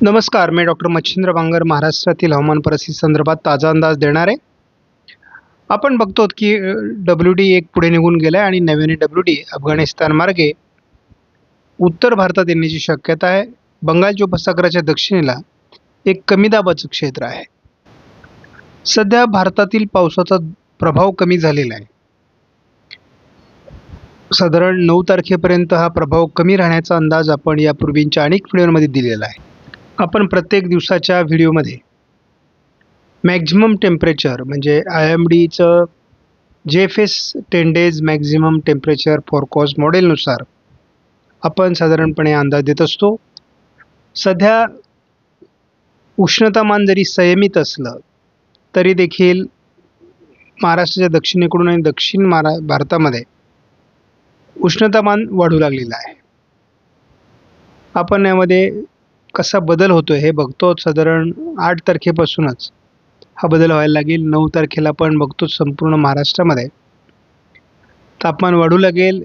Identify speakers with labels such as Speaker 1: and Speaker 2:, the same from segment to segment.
Speaker 1: नमस्कार, मी डॉक्टर मच्छिंद्र बांगर महाराष्ट्रातील हवामान परिस्थिती संदर्भात ताजा अंदाज देणार आहे. आपण बघतो की WD-1 पुढे निघून गेलाय आणि नव्याने WD अफगाणिस्तान मार्गे उत्तर भारतात येण्याची शक्यता आहे. बंगालच्या उपसागराच्या दक्षिणेला एक कमी दाबाचं क्षेत्र आहे. सध्या भारतातील पावसाचा प्रभाव कमी झालेला आहे. साधारण 9 तारखेपर्यंत हा प्रभाव कमी राहण्याचा अंदाज आपण यापूर्वीच्या अनेक व्हिडिओमध्ये दिलेला आहे. आपण प्रत्येक दिवसाच्या व्हिडिओमध्ये मॅक्झिमम टेम्परेचर म्हणजे IMDचं JFS 10 days maximum temperature forecast मॉडेलनुसार आपण साधारणपणे अंदाज देत असतो. सध्या उष्णतामान जरी संयमित असलं तरी देखील महाराष्ट्राच्या दक्षिणेकडून आणि दक्षिण भारतामध्ये उष्णतामान वाढू लागलेलं आहे. आपण यामध्ये कसा बदल होतोय हे बघतो. साधारण 8 तारखेपासूनच हा बदल व्हायला लागेल. 9 तारखेला पण बघतो संपूर्ण महाराष्ट्रामध्ये तापमान वाढू लागेल.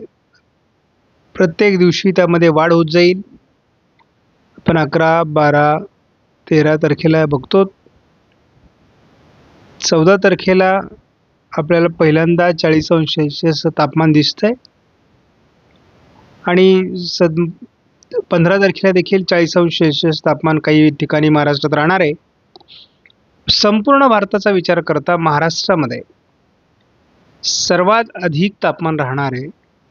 Speaker 1: प्रत्येक दिवशी त्यामध्ये वाढ होत जाईल. आपण 11, 12, 13 तारखेला बघतो. 14 तारखेला आपल्याला पहिल्यांदा 40° तापमान दिसतंय आणि 15 तारखेला देखील 40° तापमान काही ठिकाणी महाराष्ट्रात राहणार आहे. संपूर्ण भारताचा विचार करता महाराष्ट्रामध्ये सर्वात अधिक तापमान राहणार आहे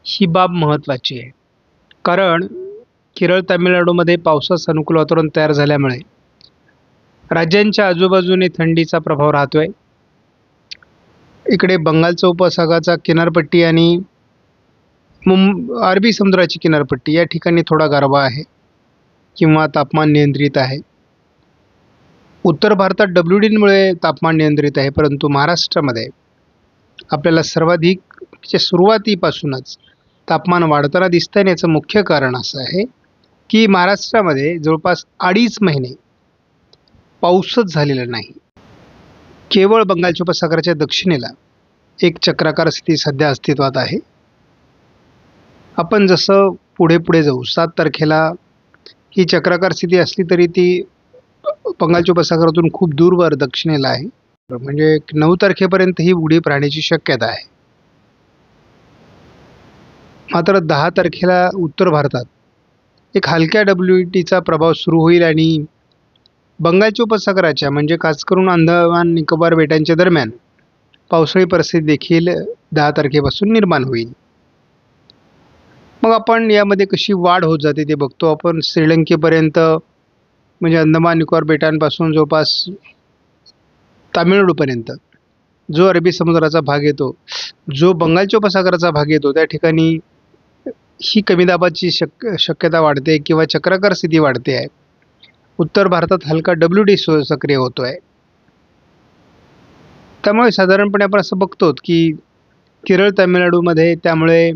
Speaker 1: ही बाब महत्त्वाची आहे. कारण केरळ, तामिळनाडूमध्ये पावसाचं अनुकूल वातावरण तयार झाल्यामुळे राज्यांच्या आजूबाजूने थंडीचा प्रभाव राहतोय. इकडे बंगालचा उपसागराचा किनारपट्टी आणि अरबी समुद्राची किनारपट्टी या ठिकाणी थोडा गारवा आहे किंवा तापमान नियंत्रित आहे. उत्तर भारतात WD-मुळे तापमान नियंत्रित आहे, परंतु महाराष्ट्रामध्ये आपल्याला सर्वाधिक सुरुवातीपासूनच तापमान वाढताना दिसतंय. याचं मुख्य कारण असं आहे की महाराष्ट्रामध्ये जवळपास 2.5 महिने पाऊसच झालेला नाही. केवळ बंगालच्या उपसागराच्या दक्षिणेला एक चक्राकार स्थिती सध्या अस्तित्वात आहे. आपण जसं पुढे पुढे जाऊ 7 तारखेला ही चक्राकार स्थिती असली तरी ती बंगालच्या उपसागरातून खूप दूरवर दक्षिणेला आहे. म्हणजे 9 तारखेपर्यंत ही उडीप राहण्याची शक्यता आहे. मात्र 10 तारखेला उत्तर भारतात एक हलक्या WDचा प्रभाव सुरू होईल आणि बंगालच्या उपसागराच्या म्हणजे खास करून अंदमान निकोबार बेटांच्या दरम्यान पावसाळी परिस्थिती देखील 10 तारखेपासून निर्माण होईल. मग आपण यामध्ये कशी वाढ होत जाते ते बघतो. आपण श्रीलंकेपर्यंत म्हणजे अंदमान निकोबार बेटांपासून जवळपास तामिळनाडूपर्यंत जो अरबी समुद्राचा भाग येतो, जो बंगालच्या उपसागराचा भाग येतो, त्या ठिकाणी ही कमी दाबाची शक्यता वाढते किंवा चक्राकार स्थिती वाढते आहे. उत्तर भारतात हलका WD सक्रिय होतो आहे. त्यामुळे साधारणपणे आपण असं बघतो की केरळ, तामिळनाडूमध्ये त्यामुळे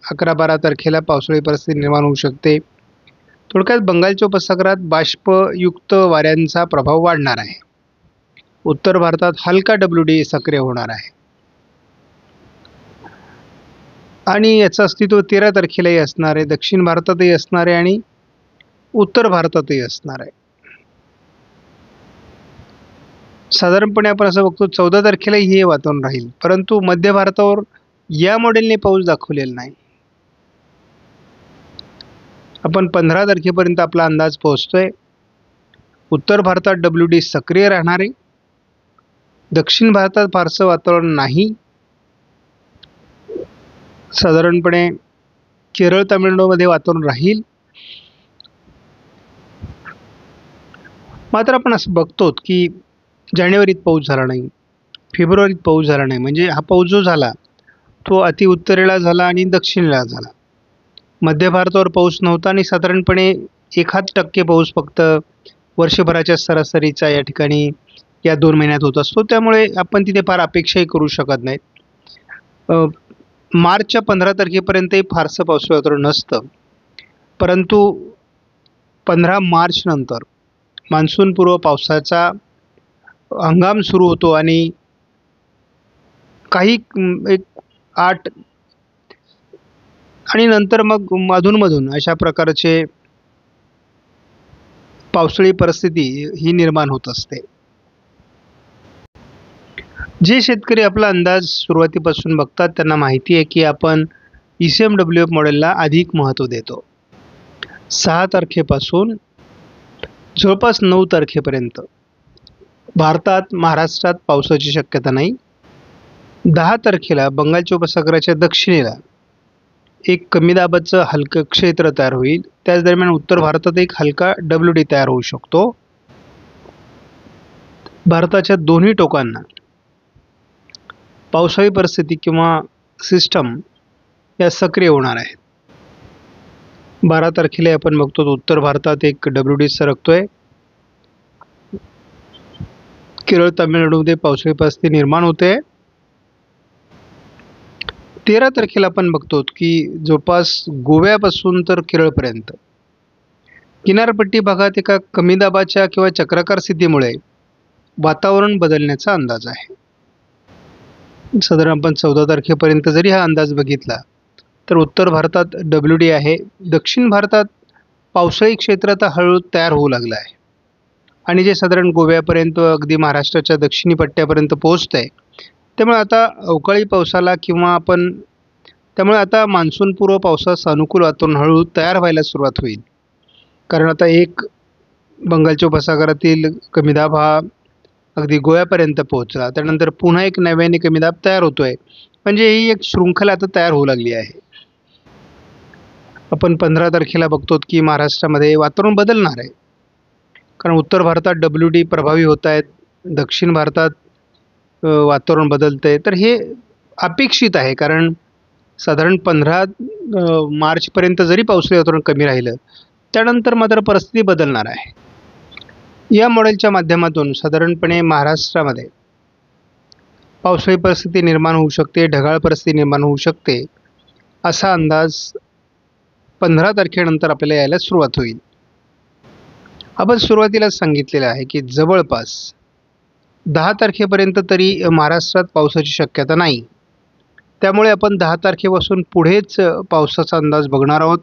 Speaker 1: 11-12 तारखेला पावसाळी परिस्थिती निर्माण होऊ शकते. थोडक्यात बंगालच्या उपसागरात बाष्पयुक्त वाऱ्यांचा प्रभाव वाढणार आहे. उत्तर भारतात हलका WD सक्रिय होणार आहे आणि याचं अस्तित्व 13 तारखेलाही असणार आहे. दक्षिण भारतातही असणार आहे आणि उत्तर भारतातही असणार आहे. साधारणपणे आपण असं बघतो 14 तारखेलाही हे वातावरण राहील, परंतु मध्य भारतावर या मॉडेलने पाऊस दाखवलेला नाही. आपण 15 तारखेपर्यंत आपला अंदाज पोहोचतोय. उत्तर भारतात WD सक्रिय राहणार आहे. दक्षिण भारतात फारसं वातावरण नाही. साधारणपणे केरळ, तामिळनाडूमध्ये वातावरण राहील. मात्र आपण असं बघतो की जानेवारीत पाऊस झाला नाही, फेब्रुवारीत पाऊस झाला नाही. म्हणजे हा पाऊस जो झाला तो अति उत्तरेला झाला आणि दक्षिणेला झाला. मध्य भारतावर पाऊस नव्हता आणि साधारणपणे 1% पाऊस फक्त वर्षभराच्या सरासरीचा या ठिकाणी या 2 महिन्यात होत असतो. त्यामुळे आपण तिथे फार अपेक्षाही करू शकत नाहीत. मार्चच्या 15 तारखेपर्यंतही फारसं पावसाळी वातावरण नसतं, परंतु 15 मार्च नंतर मान्सूनपूर्व पावसाचा हंगाम सुरू होतो आणि काही एक 8 आणि नंतर मग अधूनमधून अशा प्रकारचे पावसाळी परिस्थिती ही निर्माण होत असते. जे शेतकरी आपला अंदाज सुरुवातीपासून बघतात त्यांना माहिती आहे की आपण ECMWF मॉडेलला अधिक महत्त्व देतो. 6 तारखेपासून जवळपास 9 तारखेपर्यंत भारतात महाराष्ट्रात पावसाची शक्यता नाही. 10 तारखेला बंगालच्या उपसागराच्या दक्षिणेला एक कमी दाबाचं हलकं क्षेत्र तयार होईल. त्याच दरम्यान उत्तर भारतात एक हलका WD तयार होऊ शकतो. भारताच्या दोन्ही टोकांना पावसाळी परिस्थिती किंवा सिस्टम या सक्रिय होणार आहेत. 12 तारखेला आपण बघतो उत्तर भारतात एक WD सरकतोय. केरळ तामिळनाडूमध्ये पावसाळी परिस्थिती निर्माण होते. 13 तारखेला आपण बघतो की जवळपास गोव्यापासून तर केरळपर्यंत किनारपट्टी भागात एका कमी दाबाच्या किंवा चक्राकार स्थितीमुळे वातावरण बदलण्याचा अंदाज आहे. साधारण आपण 14 तारखेपर्यंत जरी हा अंदाज बघितला तर उत्तर भारतात WD आहे. दक्षिण भारतात पावसाळी क्षेत्र आता हळूहळू तयार होऊ लागलं आहे आणि जे साधारण गोव्यापर्यंत अगदी महाराष्ट्राच्या दक्षिणी पट्ट्यापर्यंत पोहोचत आहे. त्यामुळे आता अवकाळी पावसाला किंवा त्यामुळे आता मान्सूनपूर्व पावसास अनुकूल वातावरण हळूहळू तयार व्हायला सुरुवात होईल. कारण आता एक बंगालच्या उपसागरातील कमी दाब हा अगदी गोव्यापर्यंत पोहोचला. त्यानंतर पुन्हा एक नव्याने कमी दाब तयार होतोय. म्हणजे ही एक शृंखला आता तयार होऊ लागली आहे. आपण 15 तारखेला बघतो की महाराष्ट्रामध्ये वातावरण बदलणार आहे. कारण उत्तर भारतात WD प्रभावी होत आहेत, दक्षिण भारतात वातावरण बदलतंय. तर हे अपेक्षित आहे. कारण साधारण 15 मार्चपर्यंत जरी पावसाळी वातावरण कमी राहिलं त्यानंतर मात्र परिस्थिती बदलणार आहे. या मॉडेलच्या माध्यमातून साधारणपणे महाराष्ट्रामध्ये पावसाळी परिस्थिती निर्माण होऊ शकते, ढगाळ परिस्थिती निर्माण होऊ शकते असा अंदाज 15 तारखेनंतर आपल्याला यायला सुरुवात होईल. आपण सुरुवातीलाच सांगितलेलं आहे की जवळपास 10 तारखेपर्यंत तरी महाराष्ट्रात पावसाची शक्यता नाही. त्यामुळे आपण 10 तारखेपासून पुढेच पावसाचा अंदाज बघणार आहोत.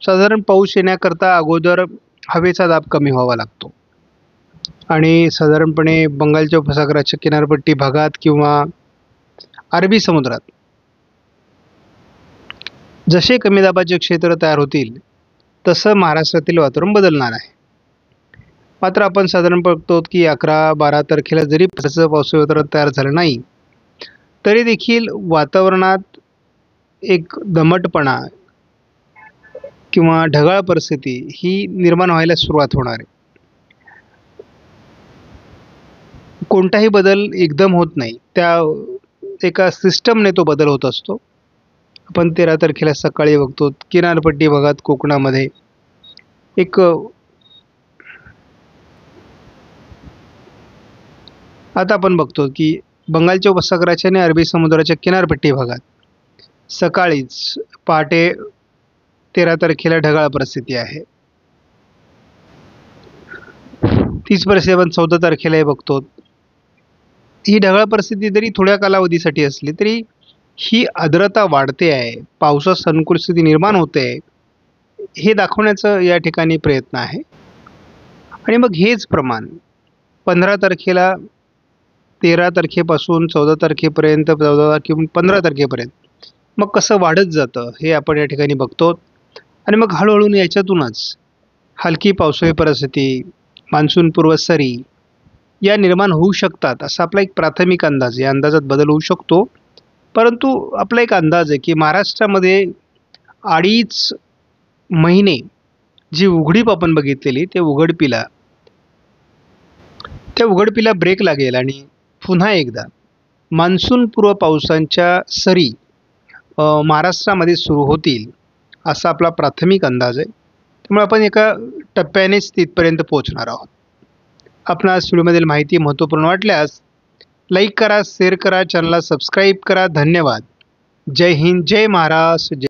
Speaker 1: साधारण पाऊस येण्याकरता अगोदर हवेचा दाब कमी व्हावा लागतो आणि साधारणपणे बंगालच्या उपसागराच्या किनारपट्टी भागात किंवा अरबी समुद्रात जसे कमी दाबाचे क्षेत्र तयार होतील तसं महाराष्ट्रातील वातावरण बदलणार आहे. मात्र आपण साधारण बघतो की 11-12 तारखेला जरी पावसाळी वातावरण तयार झालं नाही तरी देखील वातावरणात एक दमटपणा किंवा ढगाळ परिस्थिती ही निर्माण व्हायला सुरुवात होणार आहे. कोणताही बदल एकदम होत नाही, त्या एका सिस्टमने तो बदल होत असतो. आपण 13 तारखेला सकाळी बघतो किनारपट्टी भागात कोकणामध्ये एक आता आपण बघतो की बंगालच्या उपसागराच्या आणि अरबी समुद्राच्या किनारपट्टी भागात सकाळीच पहाटे 13 तारखेला ढगाळ परिस्थिती आहे. तीच परिस्थिती आपण 14 तारखेलाही बघतो. ही ढगाळ परिस्थिती जरी थोड्या कालावधीसाठी असली तरी ही आर्द्रता वाढते आहे, पावसास अनुकूल स्थिती निर्माण होते हे दाखवण्याचा या ठिकाणी प्रयत्न आहे. आणि मग हेच प्रमाण 15 तारखेला 13 तारखेपासून 14 तारखेपर्यंत 14 तारखेपासून 15 तारखेपर्यंत मग कसं वाढत जातं हे आपण या ठिकाणी बघतो. आणि मग हळूहळू याच्यातूनच हलकी पावसाळी परिस्थिती, मान्सूनपूर्व सरी या निर्माण होऊ शकतात असा आपला एक प्राथमिक अंदाज. या अंदाजात बदल होऊ शकतो, परंतु आपला एक अंदाज आहे की महाराष्ट्रामध्ये 2.5 महिने जी उघडीप आपण बघितलेली त्या उघडपीला ब्रेक लागेल आणि पुन्हा एकदा मान्सूनपूर्व पावसांच्या सरी महाराष्ट्रामध्ये सुरू होतील असा आपला प्राथमिक अंदाज आहे. त्यामुळे आपण एका टप्प्यानेच तिथपर्यंत पोहोचणार आहोत. आपणास व्हिडिओमधील माहिती महत्त्वपूर्ण वाटल्यास लाईक करा, शेअर करा, चॅनलला सबस्क्राईब करा. धन्यवाद. जय हिंद, जय महाराष्ट्र.